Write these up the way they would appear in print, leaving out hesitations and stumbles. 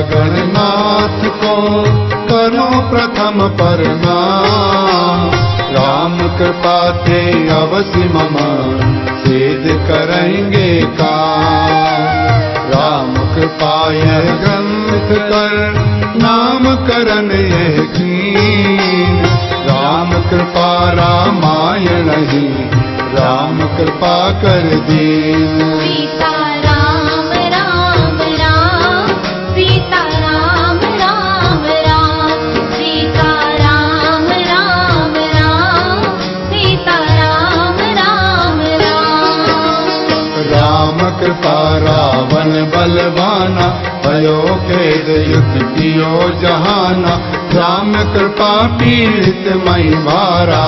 गणनाथ को करो प्रथम प्रणाम। राम कृपा से अवश्य मम सिद्ध करेंगे काम। राम कृपा यह ग्रंथ कर नामकरण यह कीन। राम कृपा रामायण ही राम कृपा कर दीन। सीता राम राम राम, सीता राम राम राम, सीता राम राम राम, सीता राम राम राम। राम कृपा रावण बलवाना, भयो खेद युद्ध कियो जहाना। राम कृपा पीड़ित मई भारा,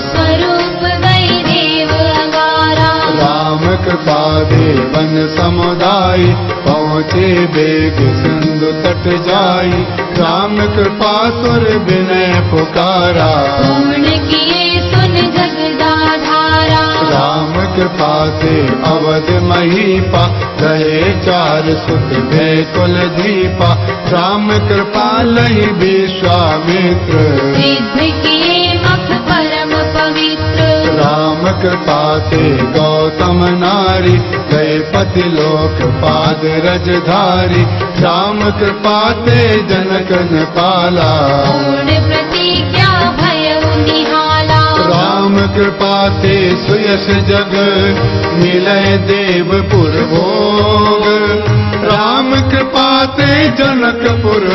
स्वरूप गई देव अगारा। राम कृपा देवन समुदाय, पहुँचे बेग सिंधु तट जाई। राम कृपा सुर विनय पुकारा, पूर्ण किए सुन जगदाधारा। राम कृपा से अवध महीपा, रहे चार सुत बैकुल दीपा। राम कृपा लई विश्वामित्र, सिद्ध किए मख परम पवित्र। राम कृपा से गौतम नारी, गए पति लोक पाद रजधारी। राम कृपा से जनक न पाला, पूर्ण प्रतिज्ञा भयउ निहाला। राम कृपा से सुयश जग, मिलय देवपुर भोग। राम कृपा से जनकपुर,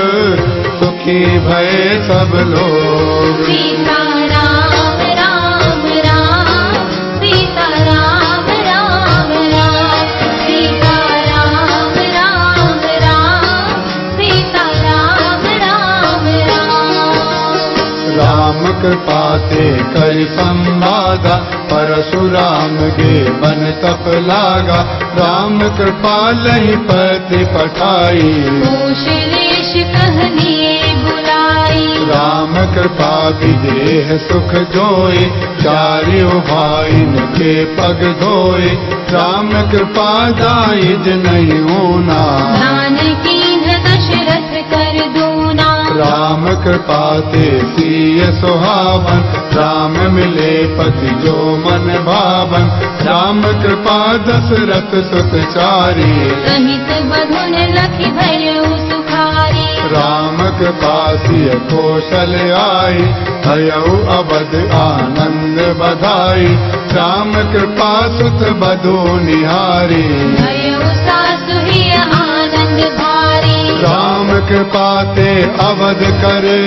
सुखी भय सब लोग। सीता राम राम राम, सीता राम राम राम, सीता राम राम राम, सीता राम राम राम। राम कृपा से कर संवादा, परशुराम गे बन तप लागा। राम कृपा लहि पति पठाई, कौशलेश कहनिए बुलाई। राम कृपा विदेह सुख जोए, चारियों भाइन के पग धोए। राम कृपा दाइज नहीं होना, दान कीन दशरथ कर दूना। राम कृपा से सिय सुहावन, राम मिले पति जो मन भावन। राम कृपा दशरथ सुत चारी, सहित बधुन लखि भयउ सुखारी। राम कृपा सिय कौशल आई, भयउ अवध आनंद बधाई। राम कृपा सुत बधु निहारी, भयउ सासु हिय आनंद भारी। राम कृपा ते अवध करे,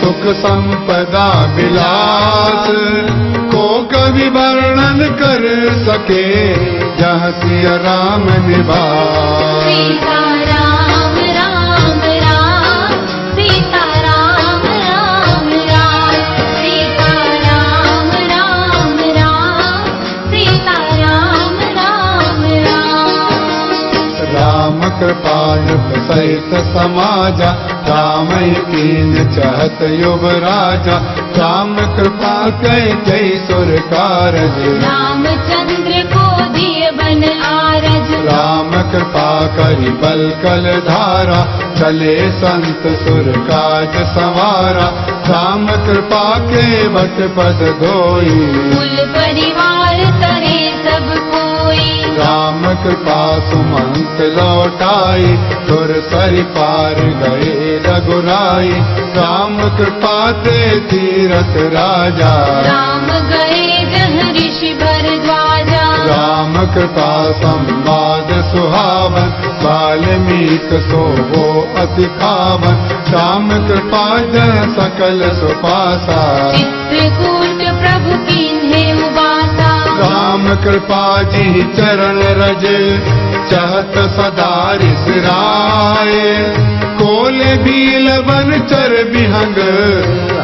सुख संपदा विलास। को कवि वर्णन कर सके, जहाँ सिय राम निवास। सीता राम राम राम, सीता राम राम राम, सीता राम राम राम, सीता राम राम राम। राम कृपा युग सहित समाजा, राम कीन चहत युवराजा। राम कृपा कई कई सुर कारज, रामचंद्र को दिए बन आरज। राम कृपा करि बल कल धारा, चले संत सुर काज सवारा। राम कृपा के बट पद धोई, कुल परिवार तरे सब कोई। राम कृपा सुमंत लौटाई, सुर सरि पार गए रघुराई। राम कृपा ते तीरथ राजा, राम गए जह ऋषि भरद्वाजा। राम कृपा संवाद सुहावन, वाल्मीक सो वो अति पावन। राम कृपा जह सकल सुपासा, चित्रकूट प्रभु कीन्हे उबासा। राम कृपा जी चरण रज, चहत सदा रिसराय। कोल बील बन चर बिहंग,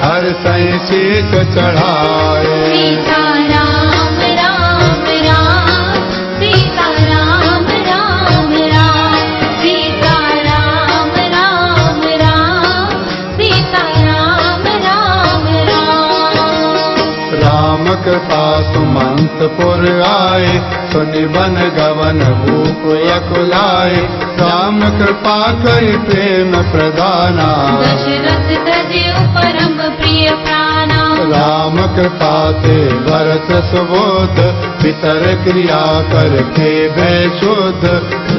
हर सै शीस चढ़ाए। सीता राम राम राम, सीता राम राम राम, सीता राम राम राम, सीता राम राम राम। राम कृपा सुमंत पुर पुर आए, सुनि बन गवन भूप यकुलाए, राम कृपा करि प्रेम प्रदाना, दशरथ तजयो परम प्रिय प्राणा, राम कृपा ते भरत सुबोध, पितर क्रिया करके भय शुद्ध,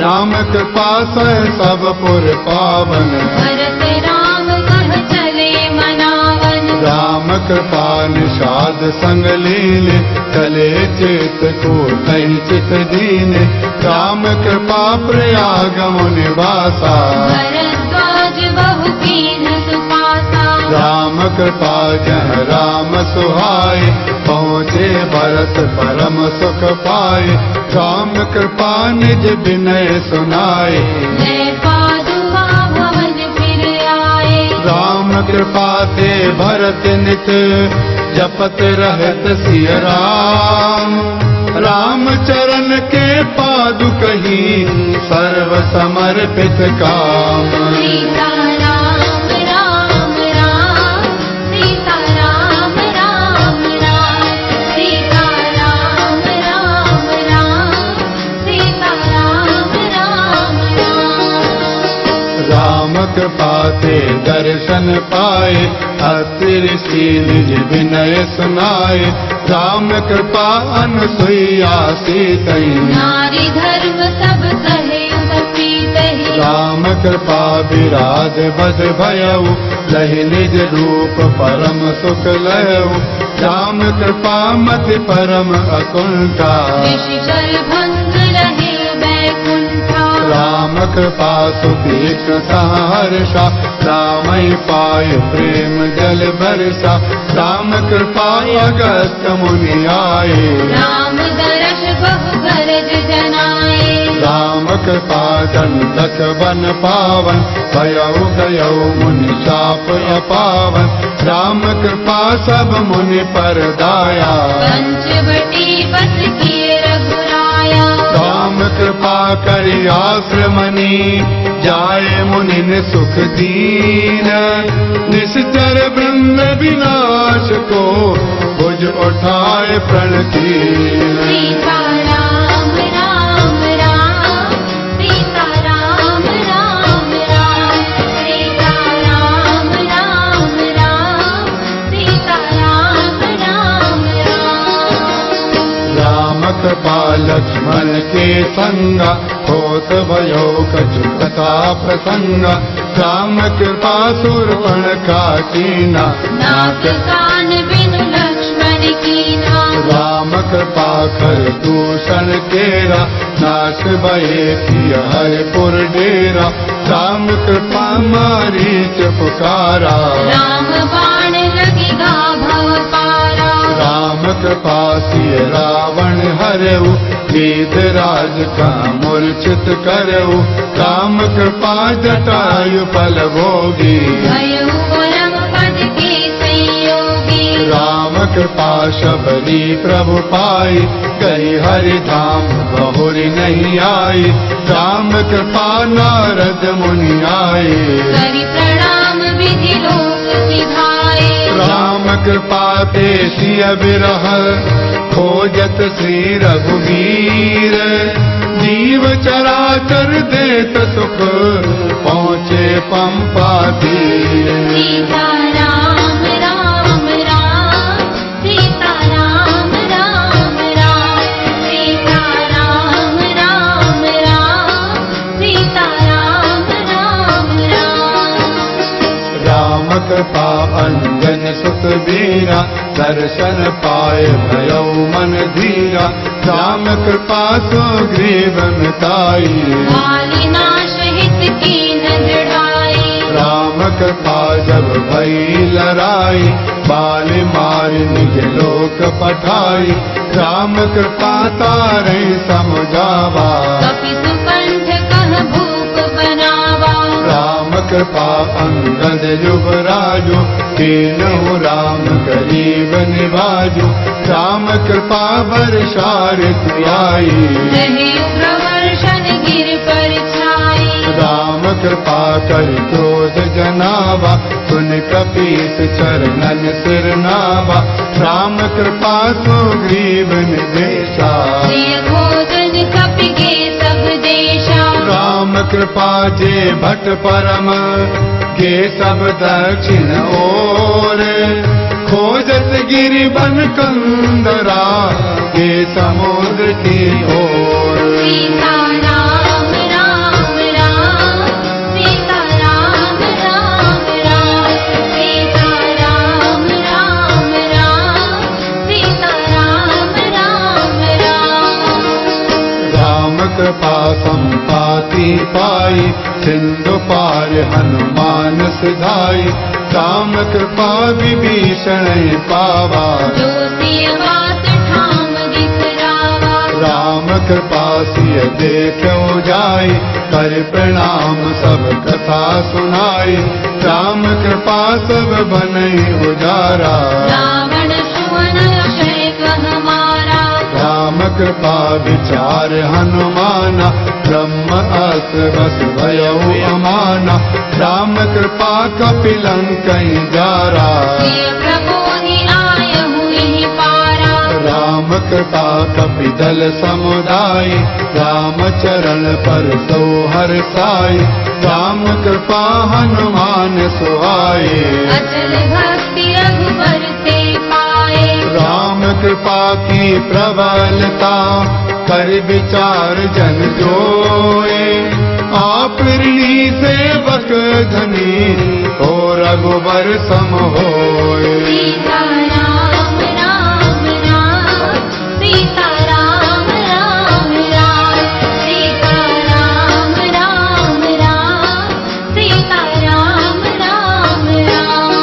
राम कृपा से सब पुर पावन, भरत राम कह चले मनावन, राम कृपा निषाद संग लीले, चले चित को कहीं चित दीने, राम कृपा प्रयाग मुनि वासा, भरद्वाज बहु कीन सुपासा, राम कृपा जह राम सुहाए, पहुँचे भरत परम सुख पाए, राम कृपा निज विनय सुनाए, जय पादुका भवन फिर आए, राम कृपा ते भरत नित जपत रहत सिय राम, राम चरण के पादुकहि सर्व समर्पित काम, सीता राम राम राम, सीता राम राम राम, सीता राम राम राम, सीता राम राम राम, राम कृपा ते दर्शन पाए, अति ऋषि निज विनय सुनाए, राम कृपा अनुसुईया सीतई, नारी धर्म सब सहे सपीतहि, राम कृपा विराज बद भयउ, लहि निज रूप परम सुख लयउ, राम कृपा मति परम अकुंठा, निश्चल भंग रहे बैकुंठा, राम कृपा सुतीक्ष्ण सहर्षा, रामई पाय प्रेम जल बरसा, राम कृपा अगस्त मुनि आए, राम दरस बहु गरज जनाए, राम कृपा दंडक बन पावन, भयउ गयउ मुनि शाप अपावन, राम कृपा सब मुनि पर दाया, पंचवटी बस किए रघुराया, राम कृपा करि आश्रमनि, जाए मुनिन सुख दीन, निश्चर वृंद विनाश को, भुज उठाए प्रणतीन, सीता राम राम राम, सीता राम राम राम, सीता राम राम राम, सीता राम राम राम, राम कृपा लक्ष्मण के संगा, होत भयो कछु कथा प्रसंगा, राम कृपा शूर्पणखा कीना, नाक कान बिनु लक्ष्मण कीना, राम कृपा कर दूषण केरा, नाश भये किया हरिपुर डेरा, राम कृपा मारीच पुकारा, राम बाण लगी गा भव पारा, राम कृपा सिय रावण हरऊ, वेद राज का मूर्छित करऊ, राम कृपा जटायु फल भोगी, भयो परम पद के संयोगी, राम कृपा शबरी प्रभु पाई, गई हरि धाम बहुरी नहीं आई, राम कृपा नारद मुनि आए, करि प्रणाम विधि लोक सिधाए, राम कृपा ते सिय बिरह, खोजत श्री रघुवीर, जीव चराचर देत सुख, पहुँचे पंपा तीर, सीता राम राम राम, सीता राम राम राम, सीता राम राम राम, सीता राम राम राम, राम कृपा अंजन सुत वीरा, दर्शन पाए भयउ मन धीरा, राम कृपा सुग्रीव मिताई, वाली नाश हित कीन दृढ़ाई, राम कृपा जब भई लड़ाई, बाल मार निज लोक पठाई, राम कृपा तारे समझावा, कपिसु कंठ कह भूप बनावा, राम कृपा अंगद युवराजु, तीनों राम गरीब निवाजु, राम कृपा वर्षारित आई, रहे प्रवर्षन गिर पर छाई, राम कृपा कर क्रोध जनावा, सुन कपीस चरणन सिर नावा। राम कृपा सुग्रीव निदेशा, प्रिय भोजन कपिगे सब देशा। राम कृपा जे भट परम, गे सब दक्षिण ओर। खोजत गिरि बन कंदरा, गे समुद्र की ओर। सीता राम राम राम, सीता राम राम राम, सीता राम राम राम, सीता राम राम राम। राम कृपा संपाति पाई, सिंधु पार हनुमान सिधाई। राम कृपा विभीषण पावा, जो सिय बात ठाम बिसरावा। राम कृपा सिय देखो जाई, कर प्रणाम सब कथा सुनाई। राम कृपा सब बनई उजारा, रावण सुवन अक्षय कह मारा। राम कृपा विचार हनुमाना, ब्रह्म अस्त्र बस भयउ अमाना। राम कृपा कपिलंक जारा, प्रिय प्रबोधि आयहु यहि पारा। राम कृपा कपिदल समुदाय, राम चरण पर सो हर साई। राम कृपा हनुमान सुहाए, अचल भक्ति रघुबर से पाए। राम कृपा की प्रबलता, कर विचार जन जोए। आप ऋणी सेवक धनी, हो रघुबर सम होए। सीता राम राम राम, सीता राम राम राम, सीता राम राम राम, सीता राम राम राम।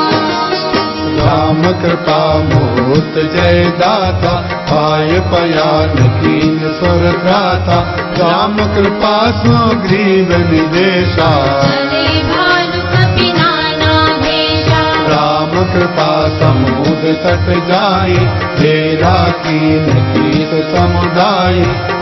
राम कृपा मूर्त जय दाता, पाय पयान कीन सुर भ्राता। राम कृपा सुग्रीव निदेशा, चले भालु कपि नाना भेषा। राम कृपा समुद्र तट जाई, तेरा कीन कीत समुदाय।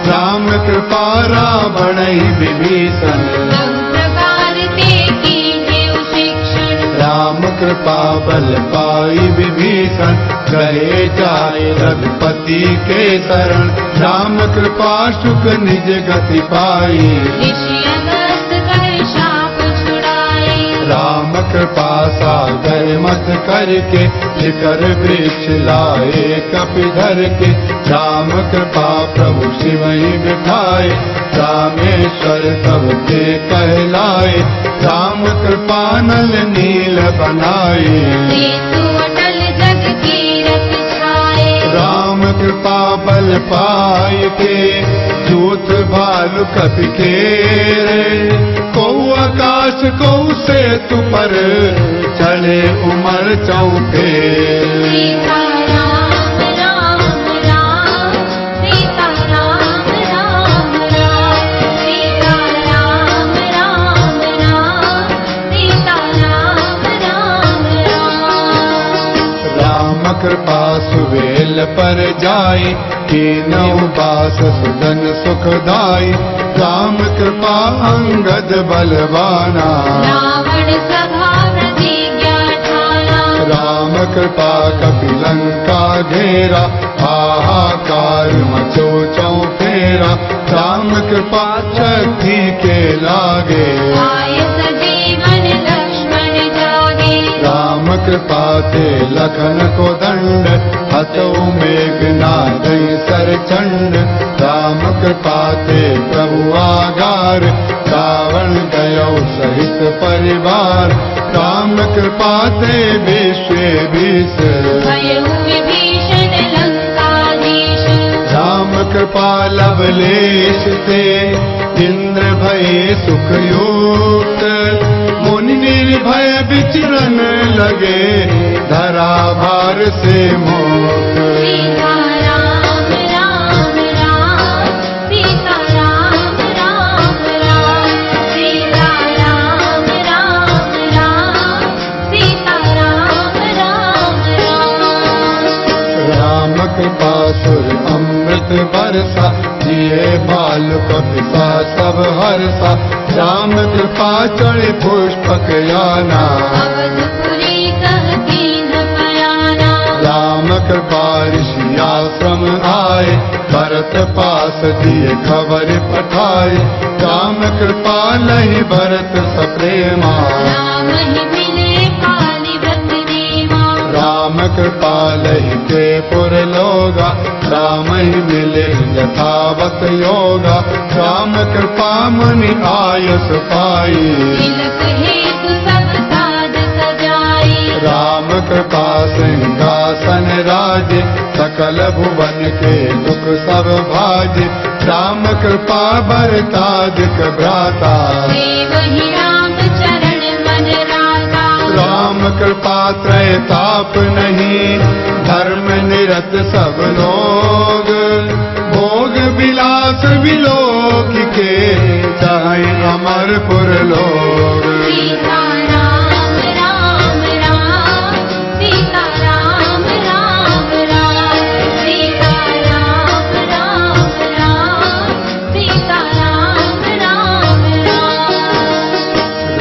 राम कृपा रावण विभीषण, बहु प्रकार ते कीन्हे शिक्षण। राम कृपा बल पाई विभीषण, गए जाए रघुपति के शरण। राम कृपा सुख निज गति पाई, ऋषि अगस्त कर शाप छुड़ाए। राम कृपा सागर मत करके, शिखर वृक्ष लाए कपिधर के। राम कृपा प्रभु शिव ही बिठाए, रामेश्वर सबके कहलाए। राम कृपा नल नील बनाए, सेतु अटल जग कीरत छाए। राम कृपा बल पाय के, जूथ भालु कपि खेरे। को आकाश को सेतु पर, चले उमर चौफेर। सीता राम राम राम, सीता राम राम राम, सीता राम राम राम, सीता राम राम राम। राम कृपा सुवेल पर जाई, कीनहु बास सुजन सुखदाई। राम कृपा अंगद बलवाना, रावण सभा प्रतिज्ञा ठाना। राम कृपा कपिलंका घेरा, हाहाकार मचो चौफेरा। राम कृपा शक्ति के लागे, आय सजीवन लक्ष्मण जागे। राम कृपा ते लखन को दंड, हतौ मेघनाद सर चंड। राम कृपा ते प्रभु आगार, रावण गयो सहित परिवार। राम कृपा ते विश्व विष, भयउ विभीषण लंकाधीश। राम कृपा लवलेश ते, इंद्र भये सुख युक्त। मुनि निर्भय विचरन लगे, धरा भार से मुक्त। सीता राम राम राम, सीता राम राम राम, सीता राम राम राम, सीता राम राम राम। राम कृपा सुर अमृत बरसा, जिए बाल कपिता सब हरसा। राम कृपा चढ़े पुष्पक याना, अवधपुरी कह कीन पयाना। राम कृपा ऋषि आश्रम आए, भरत पास दिए खबर पठाए। राम कृपा लहि भरत सप्रेमा, राम ही मिले पाली व्रत नेमा। राम कृपा लहि के पुर लोगा, राम ही मिले यथावत योगा। राम कृपा मुनि आयस पाई, तिलक हेतु सब साध सजाई। राम कृपा सिंहासन राजे, सकल भुवन के दुख सब भाजे। राम कृपा बरतादिक भ्राता, देवहि राम चरण मन राता। राम कृपा त्रैताप नहीं, धर्म निरत सब लोग। भोग विलास विलोक के, चाहे अमरपुर लोग। सीता राम राम राम, सीता राम राम राम, सीता राम राम राम, सीता राम राम राम।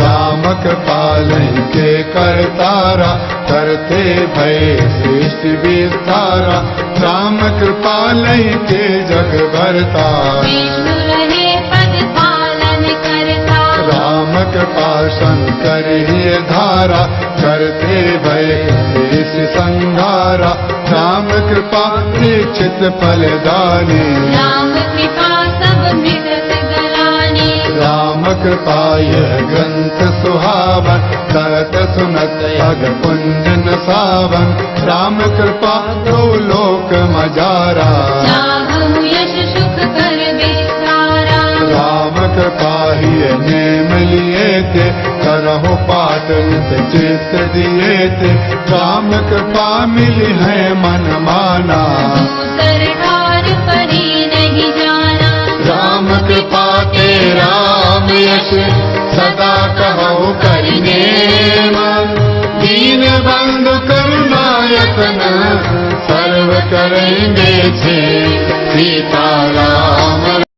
राम कृपा लहि के करतारा, करते भय सृष्टि विस्तारा। राम कृपा लहि के जग भरता, विष्णु रहे पद पालन करता। राम कृपा शंकर ही धारा, करते भय देश संहारा। राम कृपा निश्चित फलदानी, राम कृपा सब मृत गलानी। राम कृपा यह ग्रंथ सुहावन, करत सुनत अग कुंजन सावन। राम कृपा दो लोक मजारा, चाहु यश सुख कर विस्तारा। राम कृपा ही नेम लिए थे, करहु पाठ नित चित्त दिए थे। राम कृपा मिली है मन माना, दूसर ठार परी नहीं जाना। राम कृपा ते राम यश, सदा कहो करिने मन। दीन बंधु करुणायतन, सर्व करेंगे छे। सीता राम